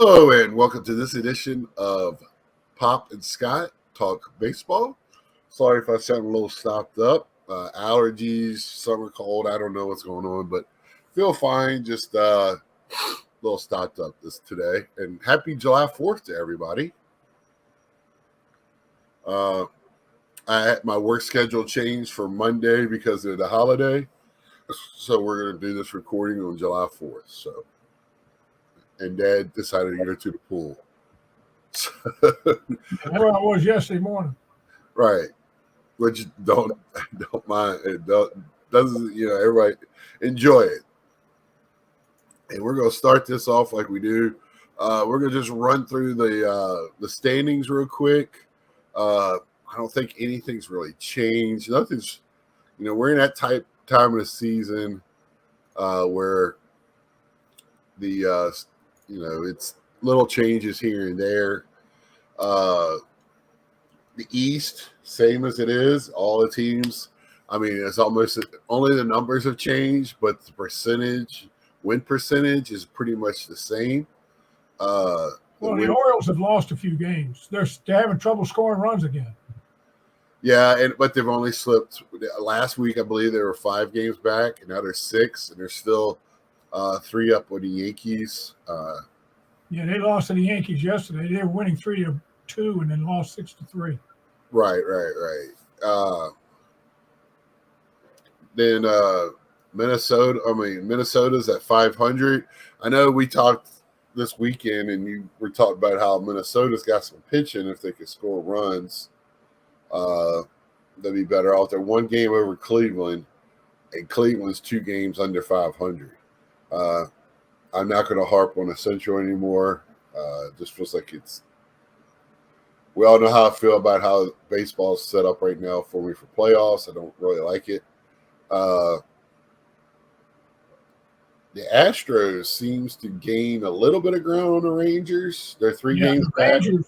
Hello and welcome to this edition of Pop and Scott Talk Baseball. Sorry if I sound a little stopped up. Allergies, summer cold, I don't know what's going on, but feel fine. Just a little stopped up today. And happy July 4th to everybody. I had my work schedule changed for Monday because of the holiday. So we're going to do this recording on July 4th. And Dad decided to go to the pool. Where I was yesterday morning. Right. Which don't mind. It doesn't, everybody enjoy it. And we're going to start this off like we do. We're going to just run through the standings real quick. I don't think anything's really changed. Nothing's, we're in that time of the season where the, it's little changes here and there. The East, same as it is. All the teams, it's almost only the numbers have changed, but the win percentage is pretty much the same. The Orioles have lost a few games. They're having trouble scoring runs again. Yeah, but they've only slipped. Last week, I believe they were 5 games back, and now they're 6, and they're still 3 up with the Yankees. Yeah, they lost to the Yankees yesterday. They were winning 3-2 and then lost 6-3. Right. Then Minnesota's at 500. I know we talked this weekend, and you were talking about how Minnesota's got some pitching. If they could score runs, they'd be better off. They're 1 game over Cleveland, and Cleveland's 2 games under 500. I'm not going to harp on the Central anymore. Just feels like we all know how I feel about how baseball is set up right now for me for playoffs. I don't really like it. The Astros seems to gain a little bit of ground on the Rangers. They're 3 games back. The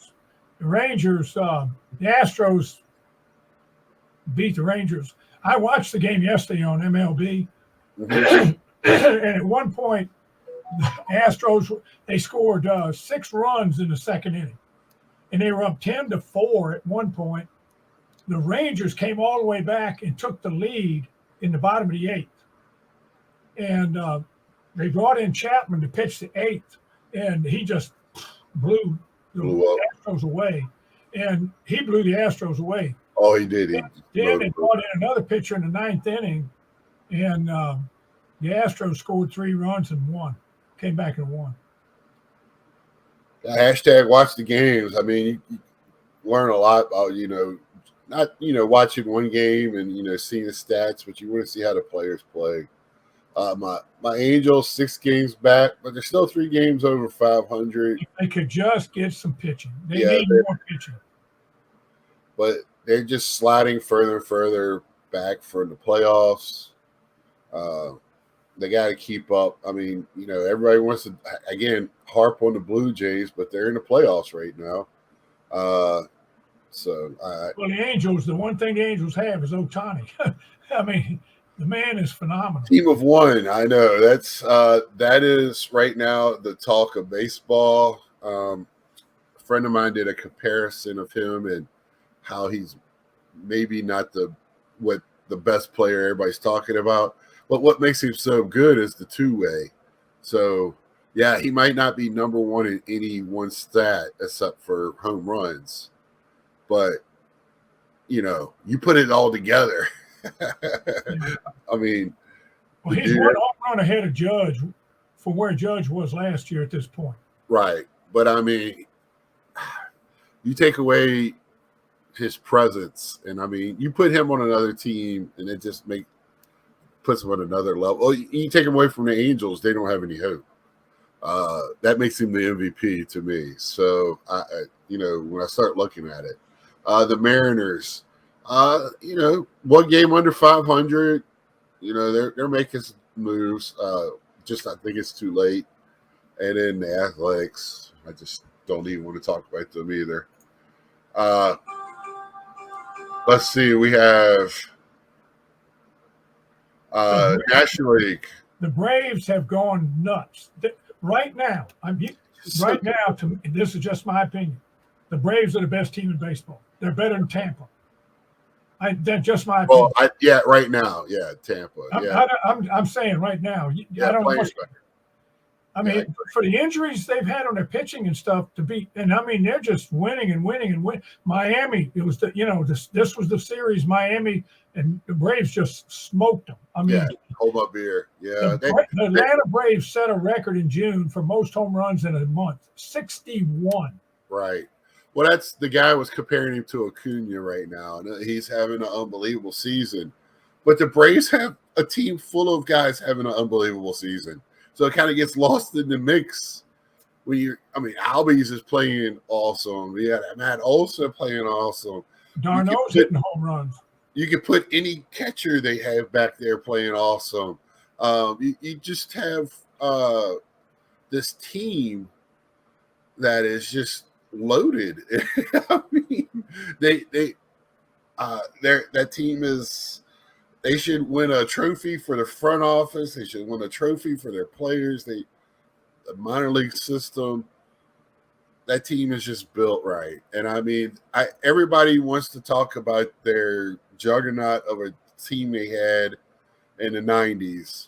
Astros beat the Rangers. I watched the game yesterday on MLB. Mm-hmm. And at one point, the Astros, they scored 6 runs in the second inning. And they were up 10-4 at one point. The Rangers came all the way back and took the lead in the bottom of the 8th. And they brought in Chapman to pitch the 8th. And he just blew the Astros away. And he blew the Astros away. Oh, he did. Then they brought in another pitcher in the 9th inning. And the Astros scored 3 runs and won. Came back and won. Hashtag watch the games. You learn a lot about, not, watching one game and, seeing the stats, but you want to see how the players play. My Angels, 6 games back, but they're still 3 games over 500. If they could just get some pitching. They need more pitching. But they're just sliding further and further back for the playoffs. They got to keep up. Everybody wants to, again, harp on the Blue Jays, but they're in the playoffs right now. The Angels, the one thing the Angels have is Ohtani. The man is phenomenal. Team of 1, I know. That is right now the talk of baseball. A friend of mine did a comparison of him and how he's maybe not the best player everybody's talking about. But what makes him so good is the 2-way. So, yeah, he might not be number 1 in any one stat except for home runs. But, you put it all together. He's 1 home run ahead of Judge from where Judge was last year at this point. Right. But, you take away his presence, and, you put him on another team, and it just puts them on another level. Oh, you take him away from the Angels, they don't have any hope. That makes him the MVP to me. So, when I start looking at it, the Mariners, 1 game under 500, they're making some moves. I think it's too late. And then the Athletics, I just don't even want to talk about them either. Let's see, we have National League. The Braves have gone nuts right now. right now, this is just my opinion. The Braves are the best team in baseball. They're better than Tampa. That's just my opinion. Well, right now, Tampa. I'm saying right now. Yeah, I don't know. I mean, Yeah, for the injuries they've had on their pitching and stuff to beat, and I mean, they're just winning and winning and winning. Miami, it was this was the series. Miami and the Braves just smoked them. I mean, hold my beer. Yeah, the Atlanta Braves set a record in June for most home runs in a month, 61. Right. Well, that's the guy was comparing him to Acuna right now, and he's having an unbelievable season. But the Braves have a team full of guys having an unbelievable season. So it kind of gets lost in the mix. Albies is playing awesome. We had Matt Olson playing awesome. Darno's hitting home runs. You could put any catcher they have back there playing awesome. You just have this team that is just loaded. I mean, that team is. They should win a trophy for the front office. They should win a trophy for their players. The minor league system, that team is just built right. And I mean, everybody wants to talk about their juggernaut of a team they had in the 90s.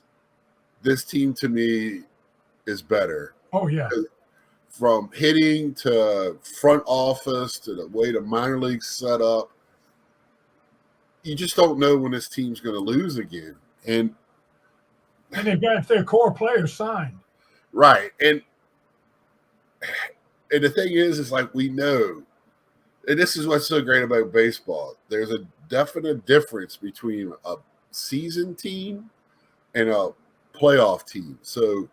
This team, to me, is better. Oh, yeah. From hitting to front office to the way the minor league's set up. You just don't know when this team's going to lose again. And they've got their core players signed. Right. And the thing is like we know, and this is what's so great about baseball, there's a definite difference between a season team and a playoff team. So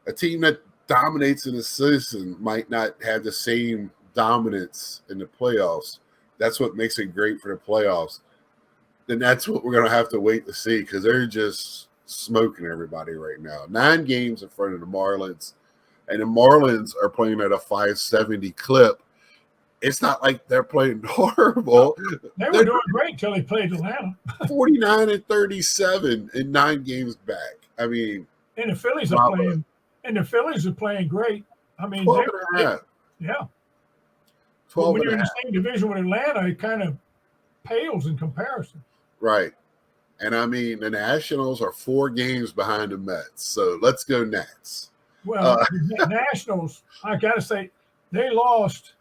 a team that dominates in a season might not have the same dominance in the playoffs. That's what makes it great for the playoffs. Then that's what we're going to have to wait to see because they're just smoking everybody right now. 9 games in front of the Marlins, and the Marlins are playing at a 570 clip. It's not like they're playing horrible. They were doing great until they played Atlanta. 49-37 in 9 games back. I mean, and the Phillies are playing. And the Phillies are playing great. I mean, 12 and a half. Yeah. 12 when and you're in a half. the same division with Atlanta, it kind of pales in comparison. Right. And I mean, the Nationals are 4 games behind the Mets. So let's go Nats. Well, the Nationals, I got to say, they lost.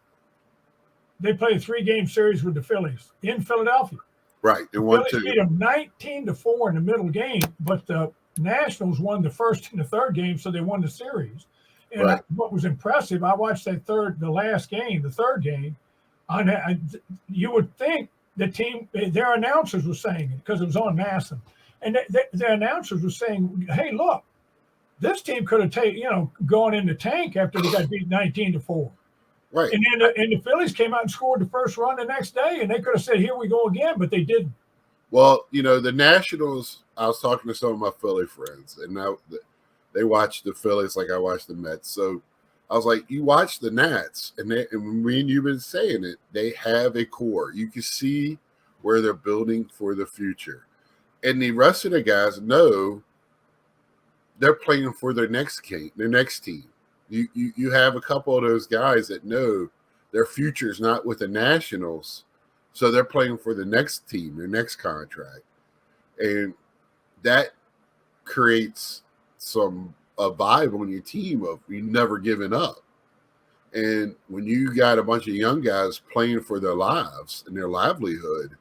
They played a 3-game series with the Phillies in Philadelphia. Right. And the Phillies beat them 19-4 in the middle game, but the Nationals won the first and the third game, so they won the series. And what was impressive, I watched the third game. You would think the team, their announcers were saying it because it was on MASN, and the announcers were saying, "Hey, look, this team could have gone in the tank after they got beat 19-4." Right. And then the Phillies came out and scored the first run the next day, and they could have said, "Here we go again," but they didn't. Well, the Nationals, I was talking to some of my Philly friends, and now they watch the Phillies like I watch the Mets. So I was like, you watch the Nats, and me and you've been saying it, they have a core. You can see where they're building for the future. And the rest of the guys know they're playing for their next team. You have a couple of those guys that know their future's not with the Nationals, so they're playing for the next team, their next contract. And that creates a vibe on your team of you never giving up. And when you got a bunch of young guys playing for their lives and their livelihood,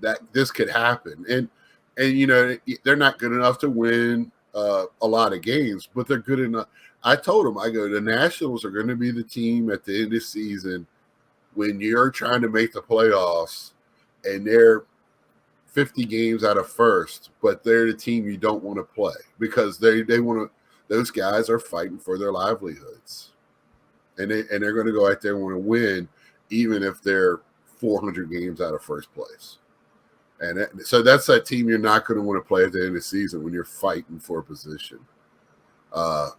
that this could happen. And they're not good enough to win a lot of games, but they're good enough. I told them, the Nationals are going to be the team at the end of the season when you're trying to make the playoffs and they're 50 games out of first, but they're the team you don't want to play because they want to. Those guys are fighting for their livelihoods, and they're going to go out there and want to win, even if they're 400 games out of first place. And so that's that team you're not going to want to play at the end of the season when you're fighting for a position. I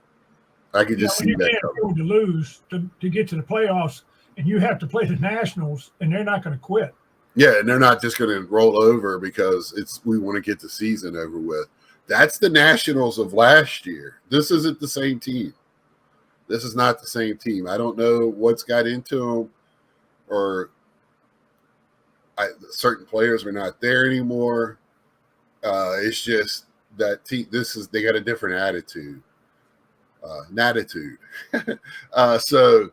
could just see that. You can't afford to lose to get to the playoffs, and you have to play the Nationals, and they're not going to quit. Yeah, and they're not just going to roll over because we want to get the season over with. That's the Nationals of last year. This isn't the same team. This is not the same team. I don't know what's got into them, or certain players are not there anymore. It's just that team. They got a different attitude. So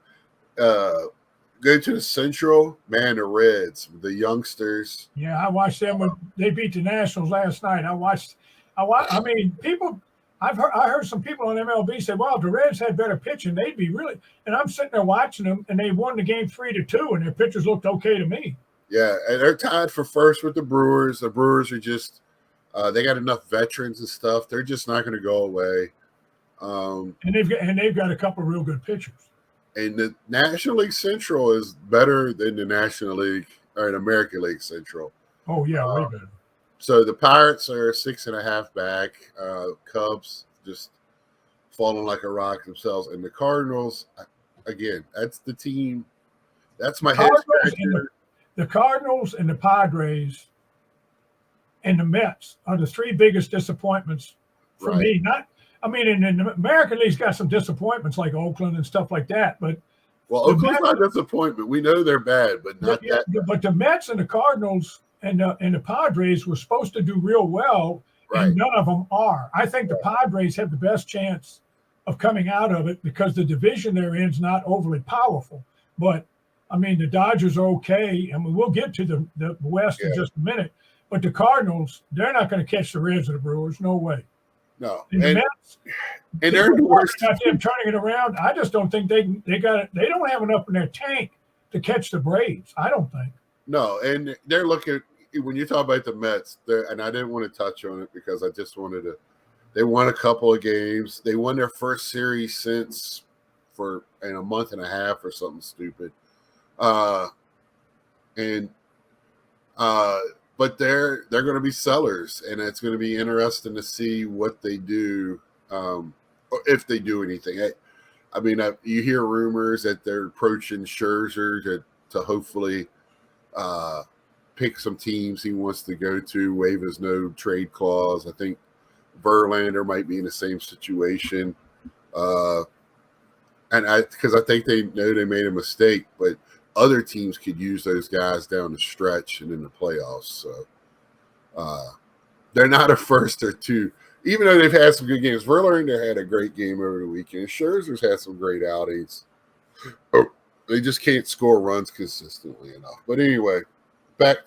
go to the Central, man. The Reds, the youngsters. Yeah, I watched them when they beat the Nationals last night. I mean, people. I heard some people on MLB say, "Well, if the Reds had better pitching, they'd be really." And I'm sitting there watching them, and they won the game 3-2, and their pitchers looked okay to me. Yeah, and they're tied for first with the Brewers. The Brewers are just they got enough veterans and stuff. They're just not going to go away. And they've got a couple of real good pitchers. And the National League Central is better than the National League or an American League Central. Oh yeah, way better. So the Pirates are 6.5 back. Cubs just falling like a rock themselves, and the Cardinals, again, that's the team. That's my head scratcher. The Cardinals and the Padres and the Mets are the three biggest disappointments for me. In the American League's got some disappointments like Oakland and stuff like that, but Oakland's not a disappointment. We know they're bad, but not that. But the Mets and the Cardinals and the Padres were supposed to do real well, and none of them are. I think the Padres have the best chance of coming out of it because the division they're in is not overly powerful. But I mean, the Dodgers are okay, and we'll get to the West in just a minute. But the Cardinals, they're not going to catch the Reds or the Brewers. No way. No, and the Mets, and they're the worst. About them turning it around, I just don't think they don't have enough in their tank to catch the Braves. I don't think. No, and they're looking when you talk about the Mets, and I didn't want to touch on it because I just wanted to. They won a couple of games. They won their first series in a month and a half or something stupid. But they're going to be sellers, and it's going to be interesting to see what they do, or if they do anything. I mean, you hear rumors that they're approaching Scherzer to hopefully pick some teams he wants to go to, waive his no trade clause. I think Verlander might be in the same situation, because I think they know they made a mistake, but other teams could use those guys down the stretch and in the playoffs. So they're not a first or two, even though they've had some good games. Verlander had a great game over the weekend. Scherzer's had some great outings. They just can't score runs consistently enough. But anyway,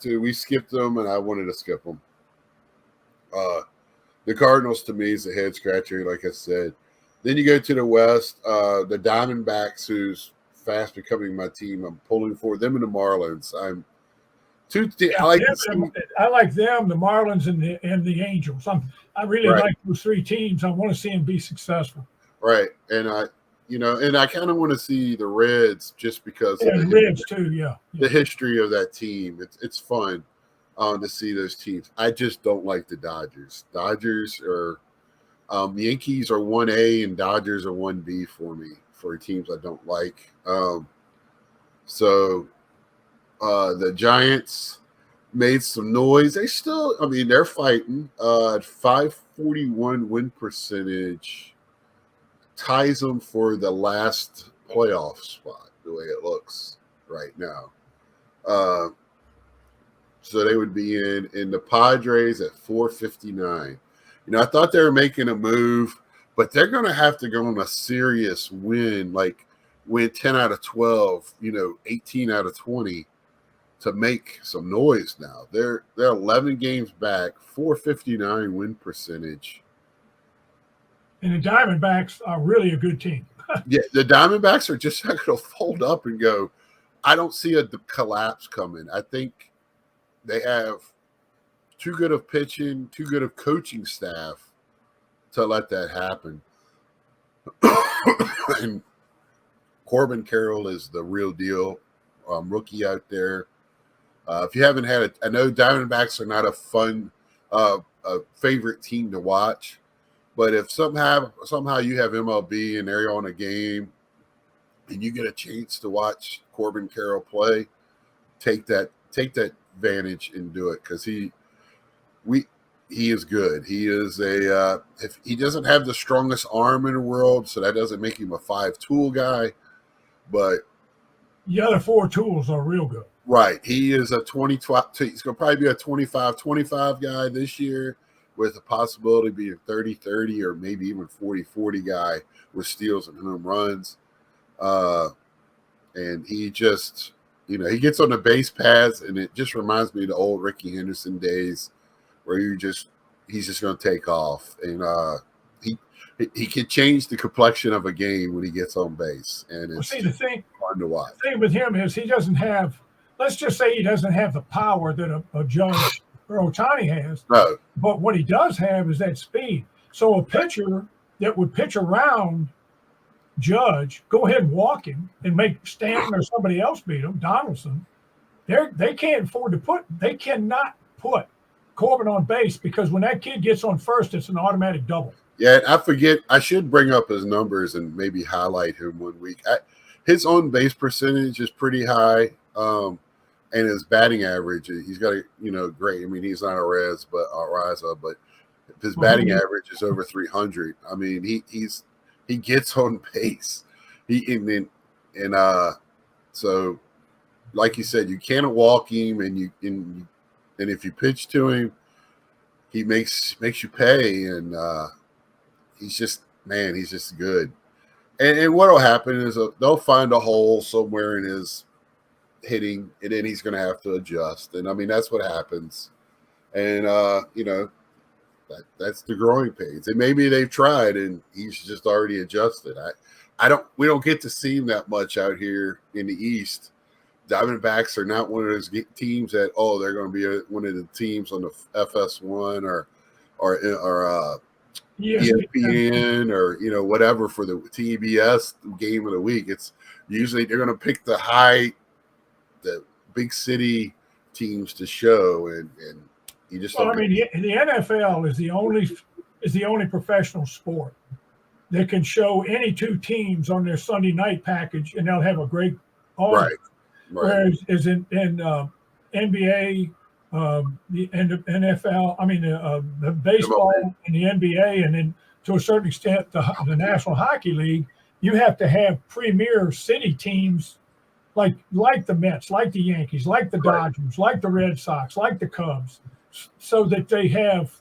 we skipped them, and I wanted to skip them. The Cardinals, to me, is a head scratcher, like I said. Then you go to the West, the Diamondbacks, who's fast becoming my team. I'm pulling for them and the Marlins. I like them, the Marlins, and the Angels. I really like those three teams. I want to see them be successful. Right, and I kind of want to see the Reds just because of the Reds too. Yeah, the history of that team. It's fun to see those teams. I just don't like the Dodgers. Dodgers are Yankees are 1A and Dodgers are 1B for me, for teams I don't like. So the Giants made some noise. They're fighting at 541 win percentage, ties them for the last playoff spot, the way it looks right now. So they would be in the Padres at 459. I thought they were making a move, but they're going to have to go on a serious win, like win 10 out of 12, 18 out of 20 to make some noise now. They're 11 games back, 459 win percentage. And the Diamondbacks are really a good team. Yeah, the Diamondbacks are just not going to fold up and go. I don't see a collapse coming. I think they have too good of pitching, too good of coaching staff to let that happen. And Corbin Carroll is the real deal, rookie out there. If you haven't had I know Diamondbacks are not a fun, a favorite team to watch, but if somehow you have MLB and they're on a game and you get a chance to watch Corbin Carroll play, take that advantage and do it, because he is good. He is if he doesn't have the strongest arm in the world, so that doesn't make him a 5-tool guy, but the other 4 tools are real good. Right. He is a 2012. He's going to probably be a 25-25 guy this year with a possibility of being 30-30 or maybe even 40-40 guy with steals and home runs. And he just, he gets on the base paths, and it just reminds me of the old Ricky Henderson days where he's just going to take off. And he can change the complexion of a game when he gets on base. And it's the thing, fun to watch. The thing with him is he doesn't have, let's just say he doesn't have the power that a Judge or Ohtani has. No. But what he does have is that speed. So a pitcher that would pitch around Judge, go ahead and walk him and make Stanton or somebody else beat him, Donaldson. They cannot put Corbin on base because when that kid gets on first, it's an automatic double. Yeah, I forget. I should bring up his numbers and maybe highlight him one week. His on base percentage is pretty high, and his batting average, he's got a great. I mean, he's not a Rez, but Raza, but his batting average is over 300. I mean, he gets on base. So, like you said, you can't walk him, and if you pitch to him, he makes you pay, and he's just good. And what will happen is they'll find a hole somewhere in his hitting, and then he's going to have to adjust. And I mean, that's what happens. And that's the growing pains. And maybe they've tried, and he's just already adjusted. We don't get to see him that much out here in the East. Diamondbacks are not one of those teams that they're going to be one of the teams on the FS1 or ESPN or whatever for the TBS game of the week. It's usually they're going to pick the big city teams to show, and you just. Well, I mean, the NFL is the only professional sport that can show any 2 teams on their Sunday night package, and they'll have a great audience. Right. Whereas is in NBA, the NFL, I mean the baseball and the NBA, and then to a certain extent the National Hockey League, you have to have premier city teams like the Mets, like the Yankees, like the Dodgers, like the Red Sox, like the Cubs, so that they have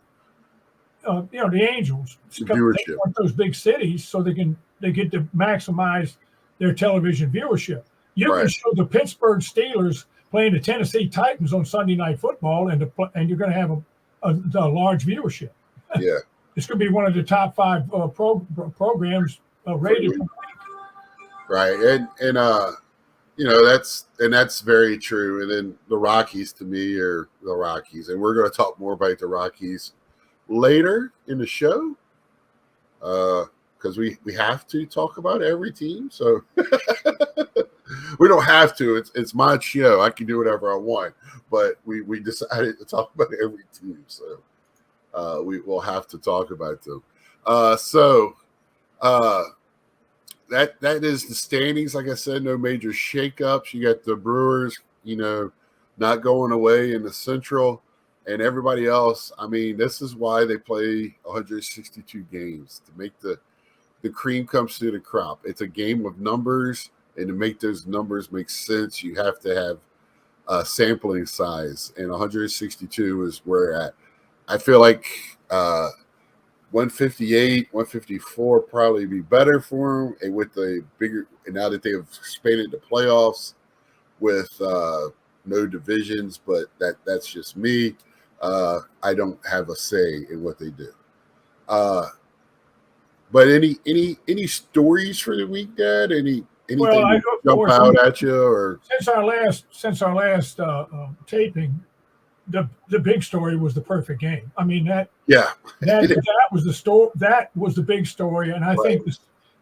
the Angels. They want those big cities so they get to maximize their television viewership. You can show the Pittsburgh Steelers playing the Tennessee Titans on Sunday Night Football, and you're going to have a large viewership. Yeah, it's going to be one of the top 5 programs rated. Right, and that's very true. And then the Rockies, to me, are the Rockies, and we're going to talk more about the Rockies later in the show, because we have to talk about every team. So. We don't have to. It's my show. I can do whatever I want. But we decided to talk about every team, so we will have to talk about them. That is the standings. Like I said, no major shakeups. You got the Brewers, not going away in the Central, and everybody else. I mean, this is why they play 162 games, to make the cream comes through the crop. It's a game of numbers. And to make those numbers make sense, you have to have a sampling size. And 162 is where at. I feel like 158, 154 probably be better for them. And with the bigger, and now that they have expanded the playoffs with no divisions, but that's just me. I don't have a say in what they do. But any stories for the week, Dad? Anything jump out at you, or since our last taping, the big story was the perfect game. I mean that was the story. That was the big story, and I think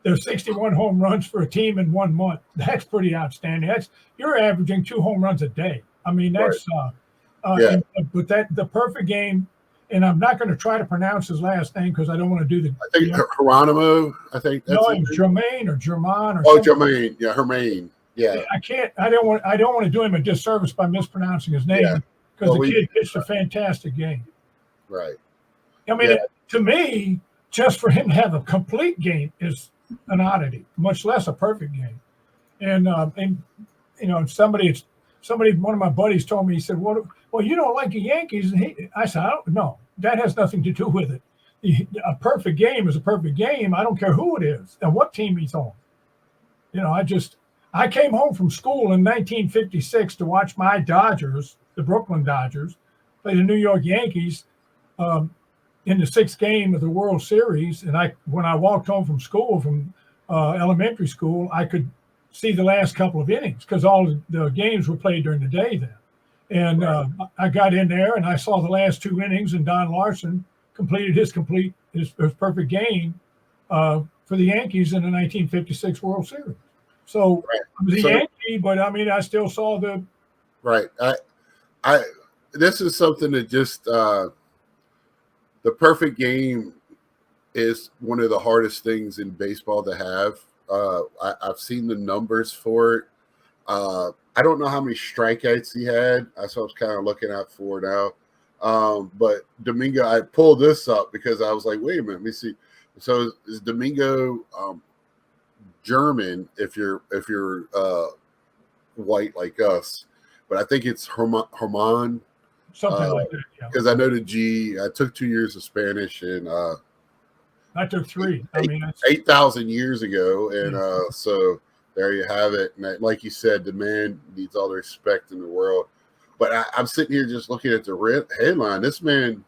there's 61 home runs for a team in 1 month. That's pretty outstanding. You're averaging 2 home runs a day. I mean that's but the perfect game. And I'm not going to try to pronounce his last name because I don't want to do the. I think Geronimo. I think that's Jermaine or German or. Oh, Jermaine. Yeah, Hermaine. Yeah. I can't. I don't want to do him a disservice by mispronouncing his name because the kid pitched a fantastic game. Right. I mean, to me, just for him to have a complete game is an oddity, much less a perfect game. And you know, one of my buddies told me, he said, "Well, you don't like the Yankees." And I said, "I don't know. That has nothing to do with it. A perfect game is a perfect game. I don't care who it is and what team he's on. You know, I came home from school in 1956 to watch my Dodgers, the Brooklyn Dodgers, play the New York Yankees in the sixth game of the World Series. And when I walked home from school, from elementary school, I could see the last couple of innings because all the games were played during the day then. And I got in there and I saw the last two innings, and Don Larson completed his perfect game for the Yankees in the 1956 World Series. So I was a Yankee, but I mean, I still saw the right. This is something that just the perfect game is one of the hardest things in baseball to have. I've seen the numbers for it. I don't know how many strikeouts he had. That's what I was kind of looking out for now. But Domingo, I pulled this up because I was like, wait a minute, let me see. So is Domingo German if you're white like us? But I think it's Herman. Something like that. Because I know the G. I took 2 years of Spanish, and I took 3. I mean, 8,000 years ago, and so there you have it. And like you said, the man needs all the respect in the world. But I'm sitting here just looking at the headline. This man,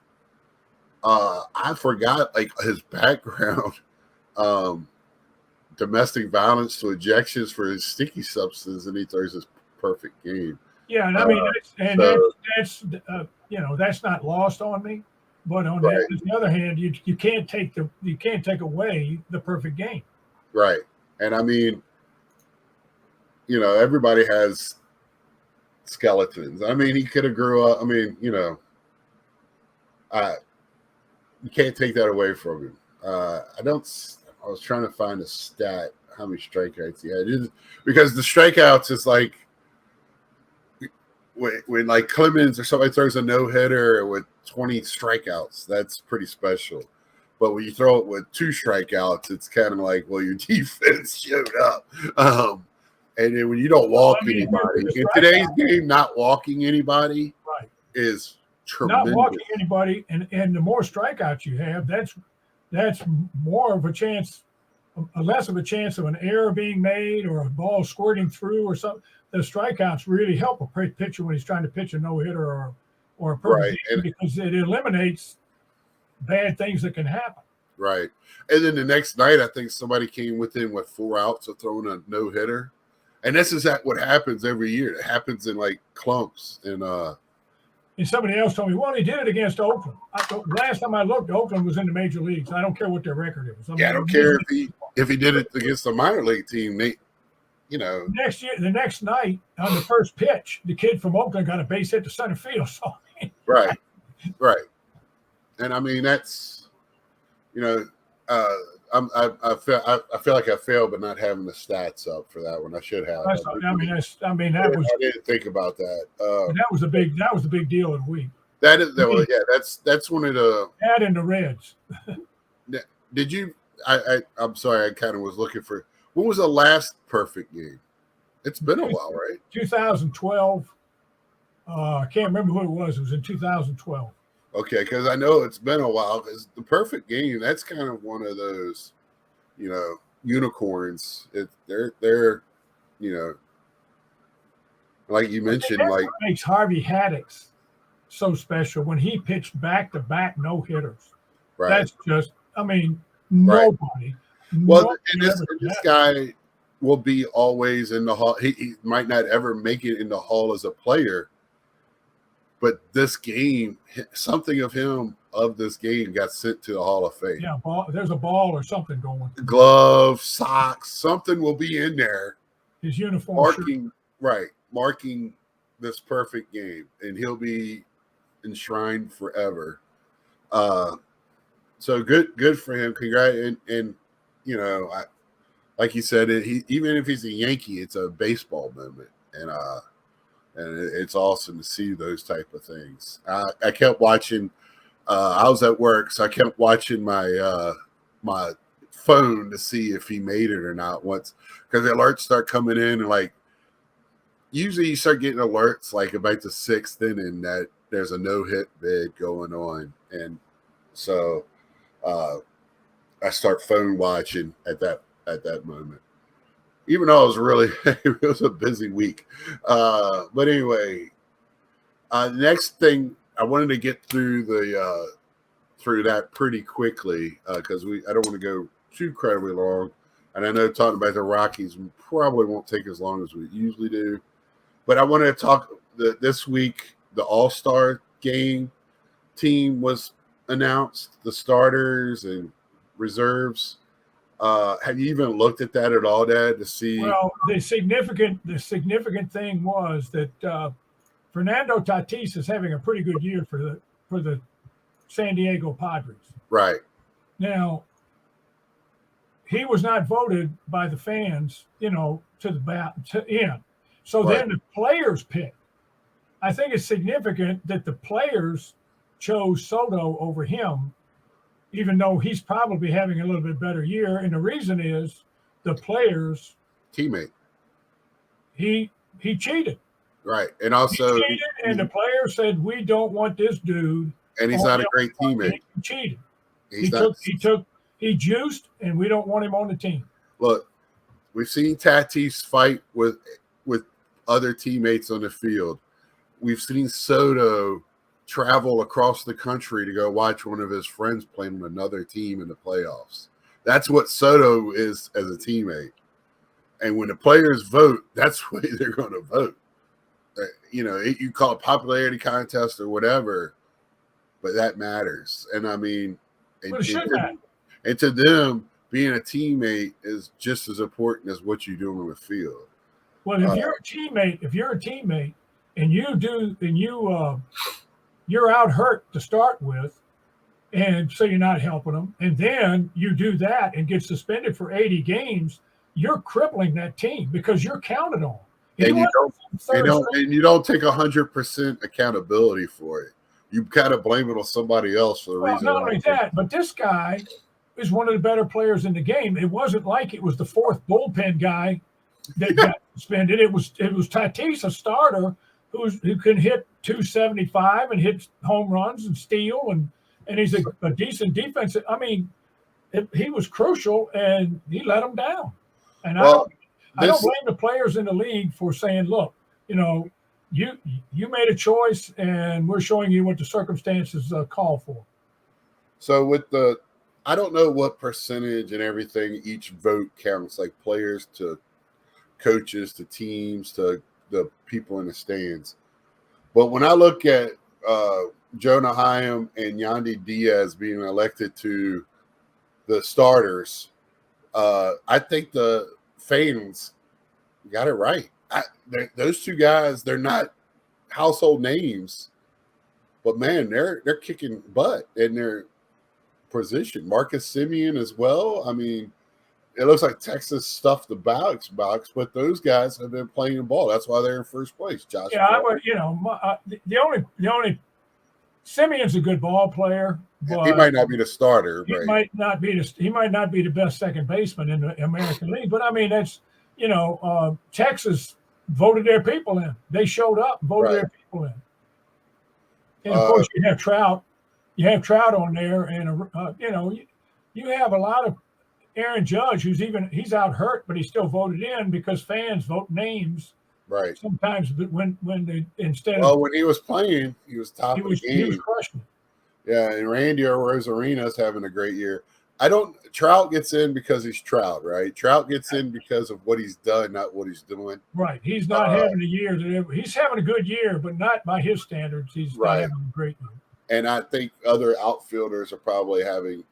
I forgot like his background, domestic violence to ejections for his sticky substance, and he throws his perfect game. Yeah, and I mean, that's you know, that's not lost on me. But on the other hand, you can't take away the perfect game. Right, and I mean, you know, everybody has skeletons. I mean, he could have grew up. I mean, you know, you can't take that away from him. I was trying to find a stat how many strikeouts he had, because the strikeouts is like when like Clemens or somebody throws a no-hitter with 20 strikeouts, that's pretty special. But when you throw it with 2 strikeouts, it's kind of like, well, your defense showed up. And then when you don't walk anybody in today's game, not walking anybody is tremendous. Not walking anybody, and the more strikeouts you have, that's more of a chance, less of a chance of an error being made or a ball squirting through or something. The strikeouts really help a pitcher when he's trying to pitch a no-hitter or a perfect game, because it eliminates bad things that can happen. Right. And then the next night, I think somebody came within 4 outs of throwing a no-hitter. And this is what happens every year. It happens in like clumps. And somebody else told me, well, he did it against Oakland. Last time I looked, Oakland was in the major leagues. I don't care what their record is. I don't care if he did it against a minor league team. You know, the next night on the first pitch, the kid from Oakland got a base hit to center field. So right. And I mean, that's, you know, I feel like I failed by not having the stats up for that one. I should have. I didn't think about that. That was a big deal of the week. That is, that's one of the. That and the Reds. Did you? I'm sorry. I kind of was looking for. When was the last perfect game? It's been a while, right? 2012. I can't remember who it was. It was in 2012. Okay, because I know it's been a while. Because the perfect game, that's kind of one of those, you know, unicorns. They're, you know, like you mentioned, like what makes Harvey Haddix so special when he pitched back-to-back no-hitters. Right. That's just, I mean, nobody. Well, and this guy will be always in the Hall. He might not ever make it in the Hall as a player, but this game, something of this game got sent to the Hall of Fame. Yeah, there's a ball or something going. Glove, socks, something will be in there. His uniform. Marking this perfect game, and he'll be enshrined forever. So good for him. Congrats, and you know, like you said, even if he's a Yankee, it's a baseball moment, and it's awesome to see those type of things. I kept watching I was at work, so I kept watching my phone to see if he made it or not once, because the alerts start coming in, and like usually you start getting alerts like about the 6th inning that there's a no-hit bid going on, and so I start phone watching at that moment, even though it was a busy week. But anyway, next thing I wanted to get through through that pretty quickly because I don't want to go too incredibly long, and I know talking about the Rockies probably won't take as long as we usually do, but I wanted to talk this week. The All-Star game team was announced, the starters and reserves. Have you even looked at that at all, Dad, to see? Well, the significant thing was that Fernando Tatis is having a pretty good year for the San Diego Padres. Right. Now, he was not voted by the fans, to the end. So Right. then the players picked. I think it's significant that the players chose Soto over him, even though he's probably having a little bit better year. And the reason is the players Teammate. he cheated. Right. And also He cheated, and the players said, "We don't want this dude." And he's not a great teammate. He cheated. He juiced, and we don't want him on the team. Look, we've seen Tatis fight with other teammates on the field. We've seen Soto travel across the country to go watch one of his friends play on another team in the playoffs. That's what Soto is as a teammate. And when the players vote, that's what they're going to vote. You call it popularity contest or whatever, but that matters. And I mean, and to them, being a teammate is just as important as what you do on the field. Well, if you're a teammate, and you're out hurt to start with, and so you're not helping them, and then you do that and get suspended for 80 games, you're crippling that team because you're counted on. And you don't take 100% accountability for it. You kind of blame it on somebody else for the reason. Not only that, but this guy is one of the better players in the game. It wasn't like it was the fourth bullpen guy that got suspended. It was Tatis, a starter who can hit 275 and hit home runs and steal, and he's a decent defense. I mean, he was crucial, and he let them down. And I don't blame the players in the league for saying, "Look, you made a choice, and we're showing you what the circumstances call for." So I don't know what percentage and everything each vote counts, like players to coaches to teams to the people in the stands. But when I look at Jonah Heim and Yandy Diaz being elected to the starters, I think the fans got it right. Those two guys, they're not household names, but man, they're kicking butt in their position. Marcus Semien as well. I mean, it looks like Texas stuffed the box, but those guys have been playing the ball. That's why they're in first place. Josh. Yeah, the only Simeon's a good ball player, but he might not be the starter. He might not be the best second baseman in the American League. But I mean, that's Texas voted their people in. They showed up, and voted their people in. And of course, you have Trout. You have Trout on there, and you have a lot of Aaron Judge, he's out hurt, but he's still voted in because fans vote names. Right. Sometimes, but when they when he was playing, he was top of the game. He was crushing it. Yeah, and Randy Rosarena's having a great year. Trout gets in because he's Trout, right? Trout gets in because of what he's done, not what he's doing. Right. He's not having a year he's having a good year, but not by his standards. He's not having a great year. And I think other outfielders are probably having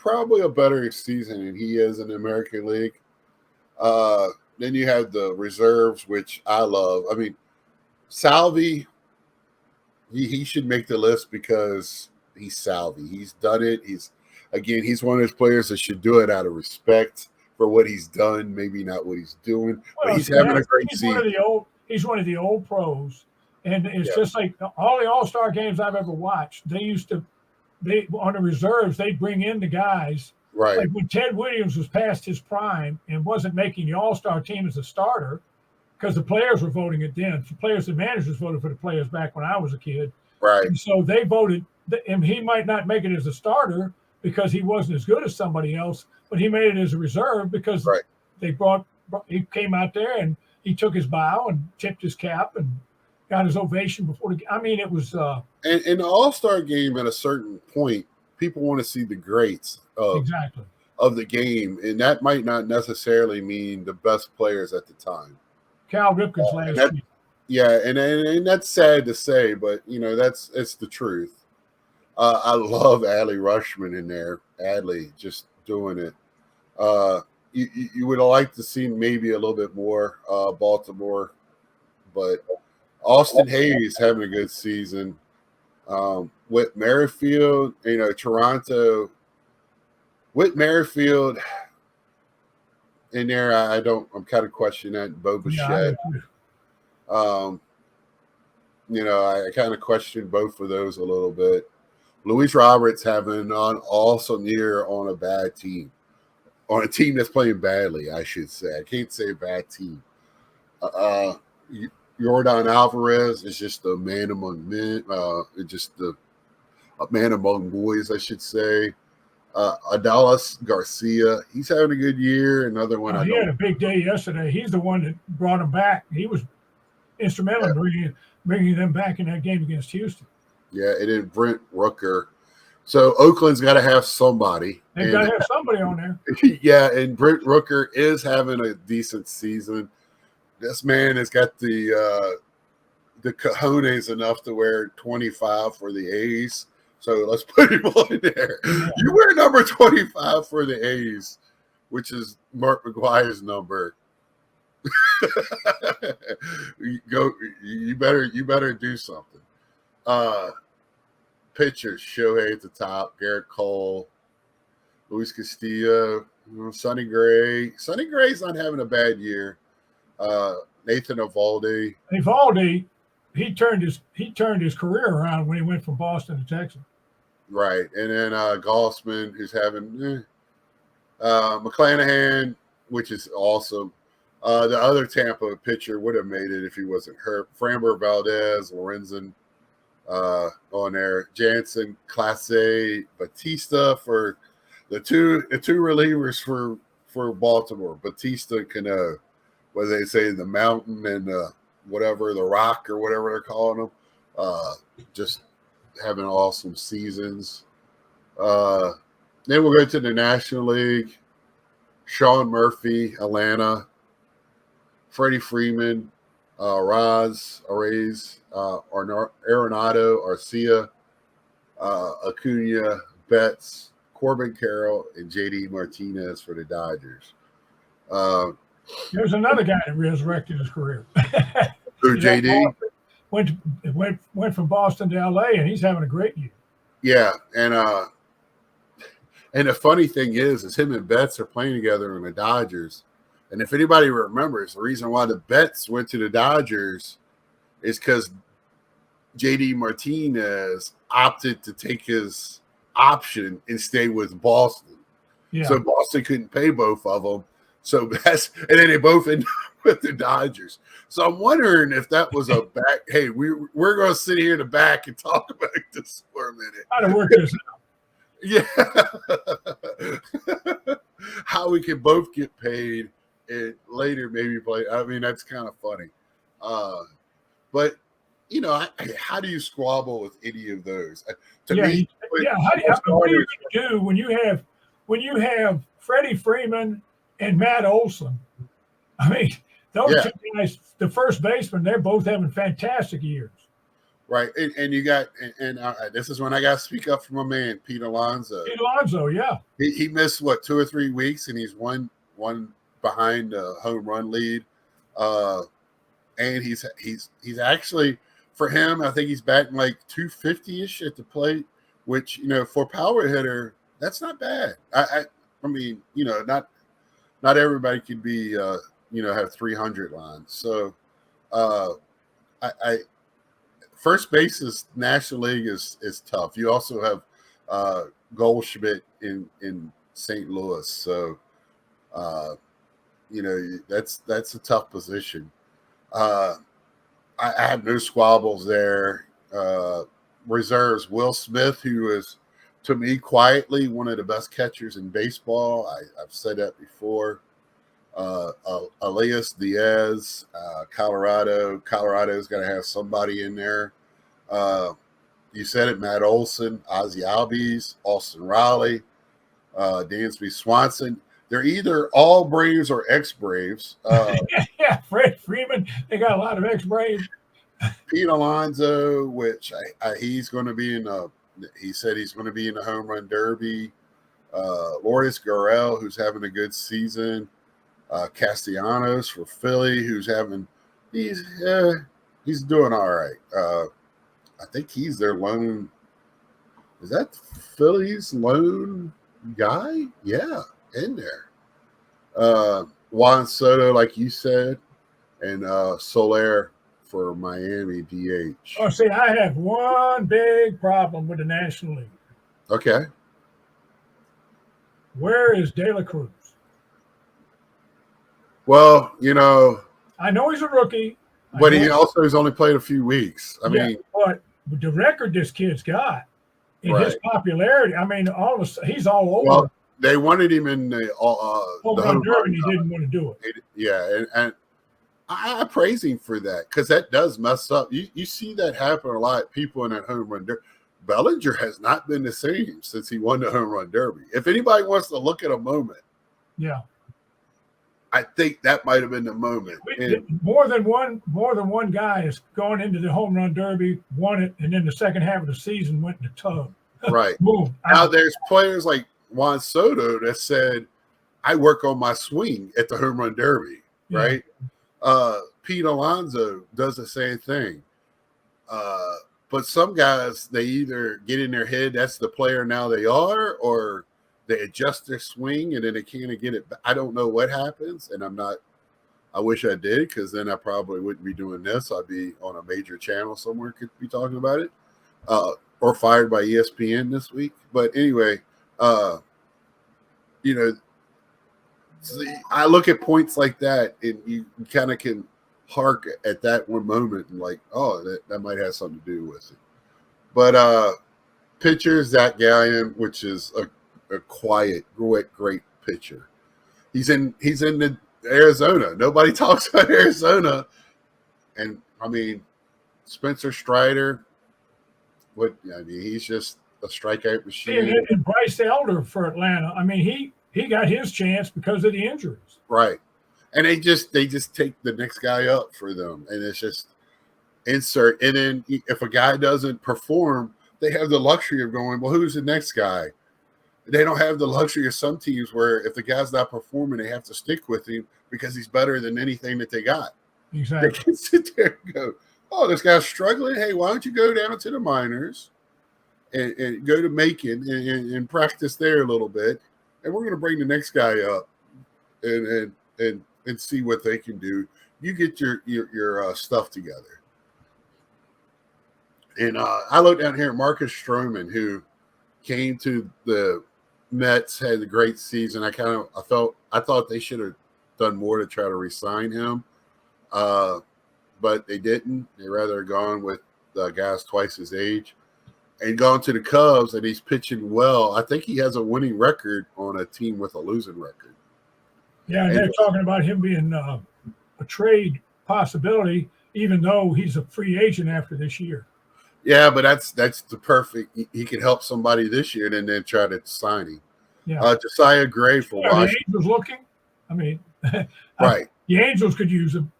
a better season than he is in the American League. Then you have the reserves, which I love. I mean, Salvi, he should make the list because he's Salvi. He's done it. He's one of those players that should do it out of respect for what he's done, maybe not what he's doing. But he's having a great season. He's one of the old pros. And it's just like all the All-Star games I've ever watched, they used to they on the reserves, they bring in the guys. Right. Like when Ted Williams was past his prime and wasn't making the All-Star team as a starter, because the players were voting it then. The players and managers voted for the players back when I was a kid. Right. And so they voted, and he might not make it as a starter because he wasn't as good as somebody else, but he made it as a reserve because Right. he came out there and he took his bow and tipped his cap and got his ovation before the. I mean, it was. And in the All-Star game, at a certain point, people want to see the greats Exactly. of the game, and that might not necessarily mean the best players at the time. Cal Ripken's last year. Yeah, and that's sad to say, but it's the truth. I love Adley Rushman in there. Adley just doing it. You would like to see maybe a little bit more Baltimore, but Austin Hayes having a good season. With Merrifield, Toronto. With Merrifield in there, I'm kind of questioning that. Bo Bichette. I kind of questioned both of those a little bit. Luis Roberts having an awesome year on a bad team. On a team that's playing badly, I should say. I can't say bad team. Yordan Alvarez is just a man among men. Just a man among boys, I should say. Adalis Garcia, he's having a good year. Another one. He had a big day yesterday. He's the one that brought him back. He was instrumental in bringing them back in that game against Houston. Yeah, and then Brent Rooker. So Oakland's got to have somebody. They've got to have somebody on there. Yeah, and Brent Rooker is having a decent season. This man has got the cojones enough to wear 25 for the A's. So let's put him on there. Yeah. You wear number 25 for the A's, which is Mark McGwire's number. You better do something. Pitchers, Shohei at the top, Garrett Cole, Luis Castillo, Sonny Gray. Sonny Gray's not having a bad year. Nathan Eovaldi. He turned his career around when he went from Boston to Texas. Right. And then Gossman, who's having McClanahan, which is awesome. The other Tampa pitcher would have made it if he wasn't hurt. Framber Valdez, Lorenzen on there. Jansen, Clase, Batista for the two relievers for Baltimore. Batista and Cano. What they say, the mountain and whatever, the rock or whatever they're calling them. Just having awesome seasons. Then we'll go to the National League. Sean Murphy, Atlanta. Freddie Freeman, Arenado, Arcia, Acuna, Betts, Corbin Carroll, and JD Martinez for the Dodgers. There's another guy that resurrected his career. Who, JD? Went from Boston to LA, and he's having a great year. Yeah, and the funny thing is him and Betts are playing together in the Dodgers. And if anybody remembers, the reason why the Betts went to the Dodgers is because JD Martinez opted to take his option and stay with Boston. Yeah. So Boston couldn't pay both of them. So and then they both ended up with the Dodgers. So I'm wondering if that was a back. Hey, we're going to sit here in the back and talk about this for a minute. How to work this out? Yeah. How we can both get paid and later maybe play. I mean, that's kind of funny. But, how do you squabble with any of those? What are you going to do when you have Freddie Freeman and Matt Olson? I mean, those two guys, the first baseman, they're both having fantastic years. Right, and you got and this is when I got to speak up for my man Pete Alonso. Pete Alonso, yeah, he missed 2 or 3 weeks, and he's one behind the home run lead, and he's actually, for him, I think he's batting like 250-ish at the plate, which for a power hitter, that's not bad. I mean, not everybody could be have 300 lines. So I first base is National League is tough. You also have Goldschmidt in St. Louis. So, that's a tough position. I have no squabbles there. Reserves Will Smith, who is, to me, quietly one of the best catchers in baseball. I've said that before. Elias Diaz, Colorado. Colorado's got to have somebody in there. You said it, Matt Olson, Ozzie Albies, Austin Riley, Dansby Swanson. They're either all Braves or ex-Braves. Yeah, Fred Freeman. They got a lot of ex-Braves. Pete Alonso, which he's going to be he said he's going to be in the home run derby. Lourdes Gurriel, who's having a good season. Castellanos for Philly, he's doing all right. I think he's their lone. Is that Philly's lone guy? Yeah, in there. Juan Soto, like you said, and Soler for Miami DH. Oh, see, I have one big problem with the National League. Okay. Where is De La Cruz? Well, I know he's a rookie, but he also has only played a few weeks. I mean, but the record this kid's got and right. his popularity. I mean, he's all over. Well, they wanted him in the home run derby, and he didn't want to do it. Yeah, and I praise him for that, because that does mess up. You see that happen a lot. People in that home run derby. Bellinger has not been the same since he won the home run derby. If anybody wants to look at a moment, yeah, I think that might have been the moment. More than one guy has gone into the home run derby, won it, and then the second half of the season went in the tub. Right. Boom. Now there's players like Juan Soto that said, I work on my swing at the home run derby, right? Pete Alonso does the same thing. But some guys, they either get in their head, that's the player now they are, or they adjust their swing and then they can't get it. I don't know what happens, and I wish I did, because then I probably wouldn't be doing this. I'd be on a major channel somewhere, could be talking about it, or fired by ESPN this week. But anyway, I look at points like that, and you kind of can hark at that one moment and like, oh, that might have something to do with it. But pitcher Zach Gallen, which is a quiet, great pitcher. He's in the Arizona. Nobody talks about Arizona. And I mean, Spencer Strider, he's just a strikeout machine. And Bryce Elder for Atlanta. I mean, he got his chance because of the injuries. Right. And they just take the next guy up for them. And it's just insert. And then if a guy doesn't perform, they have the luxury of going, well, who's the next guy? They don't have the luxury of some teams where if the guy's not performing, they have to stick with him because he's better than anything that they got. Exactly. They can sit there and go, oh, this guy's struggling. Hey, why don't you go down to the minors and go to Macon and practice there a little bit, and we're going to bring the next guy up and see what they can do. You get your stuff together. And I look down here at Marcus Stroman, who came to the Mets, had a great season. I thought they should have done more to try to re-sign him, but they didn't. They rather gone with guys twice his age, and gone to the Cubs, and he's pitching well. I think he has a winning record on a team with a losing record. Yeah, and they're talking about him being a trade possibility, even though he's a free agent after this year. Yeah, but that's the perfect. He can help somebody this year and then try to sign him. Yeah. Josiah Gray for Washington. The Angels looking. I mean, right. The Angels could use him.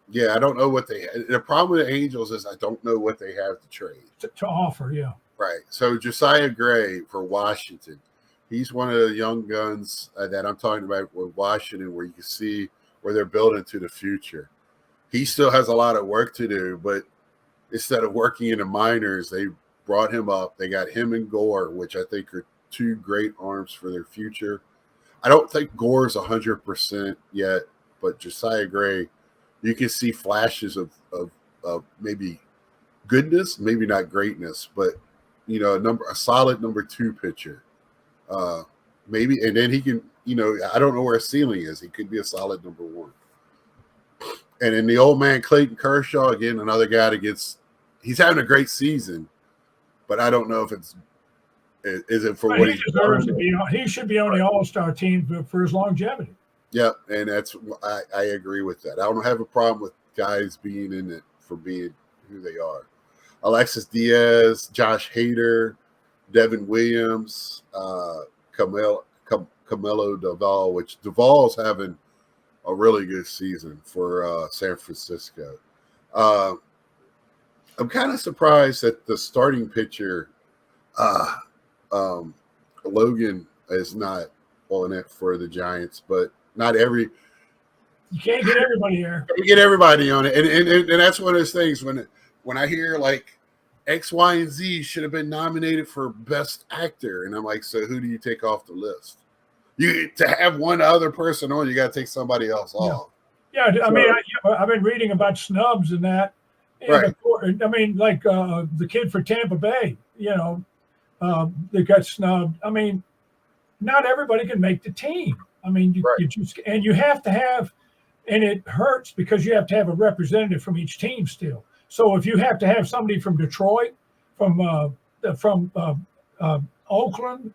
Yeah, I don't know what the problem with the Angels is I don't know what they have to trade. To offer, yeah. Right. So Josiah Gray for Washington. He's one of the young guns that I'm talking about with Washington, where you can see where they're building to the future. He still has a lot of work to do, but instead of working in the minors, they brought him up. They got him and Gore, which I think are two great arms for their future. I don't think Gore's 100% yet, but Josiah Gray, you can see flashes of maybe goodness, maybe not greatness, but a solid number 2 pitcher. Maybe, and then he can, I don't know where his ceiling is. He could be a solid number 1. And then the old man Clayton Kershaw, again, another guy that he's having a great season, but I don't know if is it for what he deserves to be on. He should be on the All-Star team for his longevity. Yeah, and I agree with that. I don't have a problem with guys being in it for being who they are. Alexis Diaz, Josh Hader, Devin Williams, Camilo Duvall, which Duvall's having a really good season for San Francisco. I'm kind of surprised that the starting pitcher, Logan, is not on it for the Giants, but you can't get everybody here. You get everybody on it, and that's one of those things when I hear like X, Y, and Z should have been nominated for Best Actor, and I'm like, so who do you take off the list? To have one other person on, you got to take somebody else off. Yeah, I mean, I've been reading about snubs and that. And right. I mean, like the kid for Tampa Bay, they got snubbed. I mean, not everybody can make the team. I mean, you have to have, and it hurts because you have to have a representative from each team still. So if you have to have somebody from Detroit, from Oakland,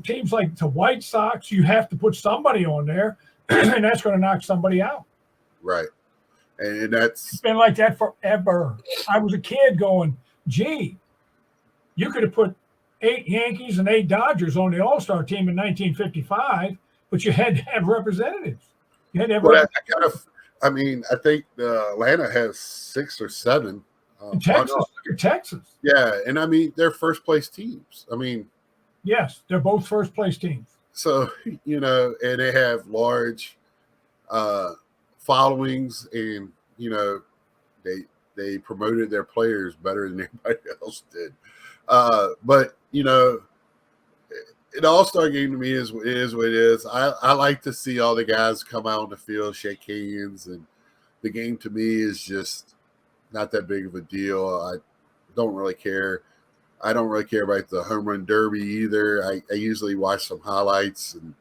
teams like the White Sox, you have to put somebody on there, and that's going to knock somebody out. Right. And it's been like that forever. I was a kid going, gee, you could have put 8 Yankees and 8 Dodgers on the All-Star team in 1955, but you had to have representatives. You had to have I think Atlanta has 6 or 7. Texas, look at Texas. Yeah, and I mean, they're first-place teams. I mean, yes, they're both first-place teams. So, and they have large followings, and, they promoted their players better than anybody else did. But, an All-Star game to me is what it is. I like to see all the guys come out on the field, shake hands, and the game to me is just not that big of a deal. I don't really care. I don't really care about the home run derby either. I usually watch some highlights, and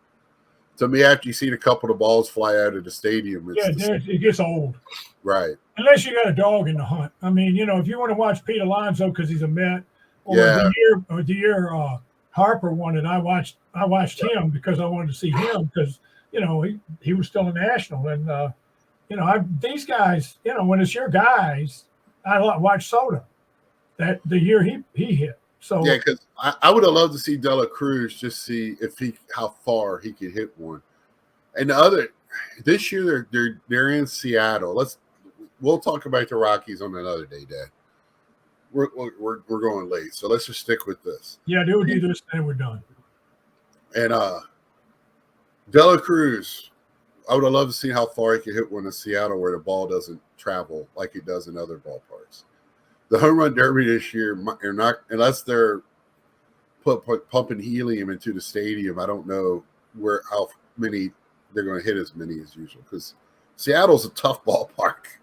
to me, after you see a couple of balls fly out of the stadium, it gets old. Right. Unless you got a dog in the hunt. I mean, if you want to watch Pete Alonso because he's a Met, or the year Harper won it, I watched him because I wanted to see him because he was still a national, and these guys, when it's your guys, I watch Soto that the year he hit. So yeah, because I would have loved to see Dela Cruz, just see how far he could hit one. And this year they're in Seattle. We'll talk about the Rockies on another day, Dad. We're going late, so let's just stick with this. Yeah, do this, and we're done. And Dela Cruz, I would have loved to see how far he could hit one in Seattle where the ball doesn't travel like it does in other ballparks. The home run derby this year are not, unless they're pumping helium into the stadium. I don't know how many they're going to hit as many as usual because Seattle's a tough ballpark.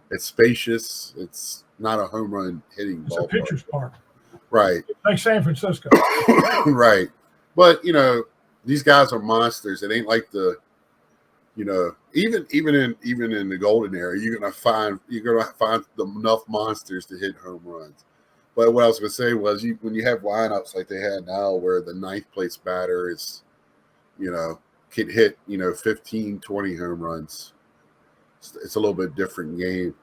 It's spacious. It's not a home run hitting ballpark. It's a pitcher's park. Right. Like San Francisco. Right. But, these guys are monsters. It ain't like even in the golden era, you're gonna find enough monsters to hit home runs. But what I was gonna say was when you have lineups like they had now where the 9th place batter is, can hit, 15, 20 home runs. It's a little bit different game.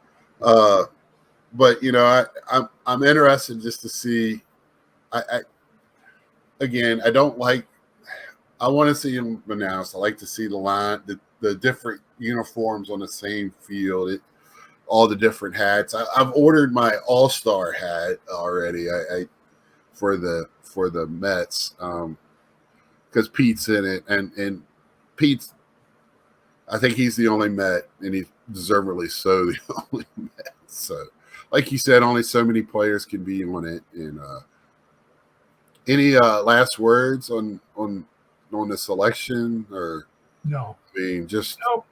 But I'm interested just to see. I want to see him announced. I like to see the different uniforms on the same field, all the different hats. I've ordered my All-Star hat already. For the Mets because Pete's in it, and Pete's. I think he's the only Met, and he's deservedly so the only Met. So, like you said, only so many players can be on it. And any last words on the selection, or no? I mean, just nope.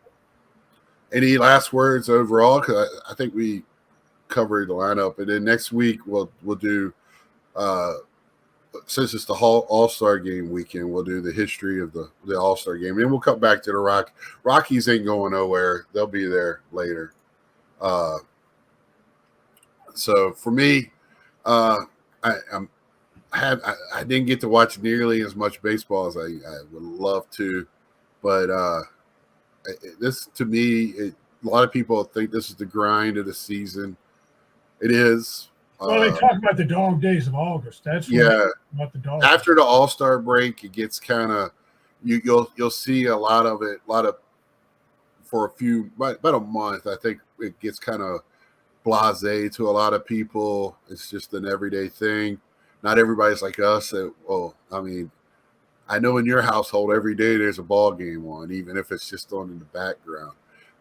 Any last words overall? Because I think we covered the lineup, and then next week we'll do since it's the All-Star game weekend, we'll do the history of the All-Star game. And then we'll come back to the Rockies ain't going nowhere. They'll be there later. So for me, I didn't get to watch nearly as much baseball as I would love to, but this to me, a lot of people think this is the grind of the season. It is. Well, they talk about the dog days of August. That's about the dog. After the All-Star break, it gets kind of you'll see a lot of for about a month. I think it gets kind of blasé to a lot of people. It's just an everyday thing. Not everybody's like us. I know in your household every day there's a ball game on, even if it's just on in the background.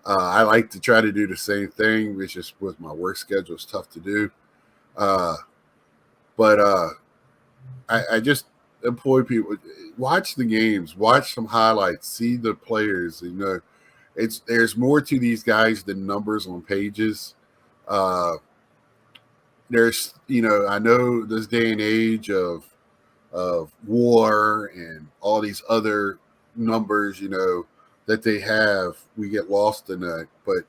I like to try to do the same thing. It's just with my work schedule, it's tough to do. But I just employ people. Watch the games, watch some highlights, see the players. There's more to these guys than numbers on pages. There's, I know this day and age of war and all these other numbers, that they have, we get lost in that. But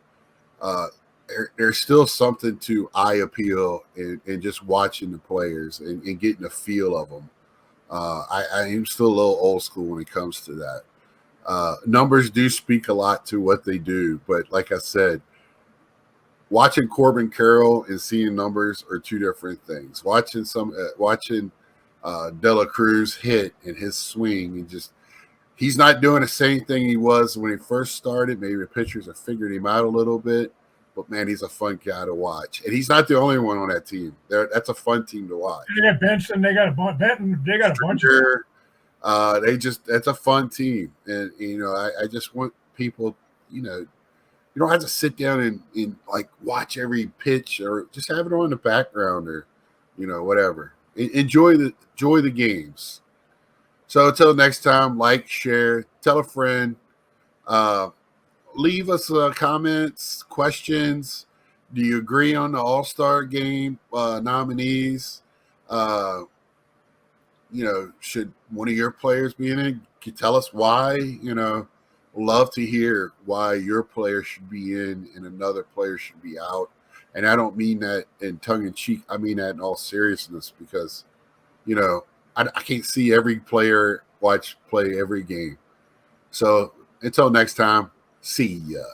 there's still something to eye appeal and just watching the players and getting a feel of them. I am still a little old school when it comes to that. Numbers do speak a lot to what they do, but like I said, watching Corbin Carroll and seeing numbers are two different things. Watching De La Cruz hit and his swing, and just he's not doing the same thing he was when he first started. Maybe the pitchers have figured him out a little bit, but man, he's a fun guy to watch. And he's not the only one on that team. That's a fun team to watch. They got Benson. They got a bunch. They got a bunch of. That's a fun team, and I just want people, you don't have to sit down and like watch every pitch, or just have it on in the background, or whatever. Enjoy the games. So until next time, like, share, tell a friend, leave us comments, questions. Do you agree on the All-Star game nominees? Should one of your players be in it? Can you tell us why? Love to hear why your player should be in and another player should be out. And I don't mean that in tongue in cheek. I mean that in all seriousness, because, I can't see every player play every game. So until next time, see ya.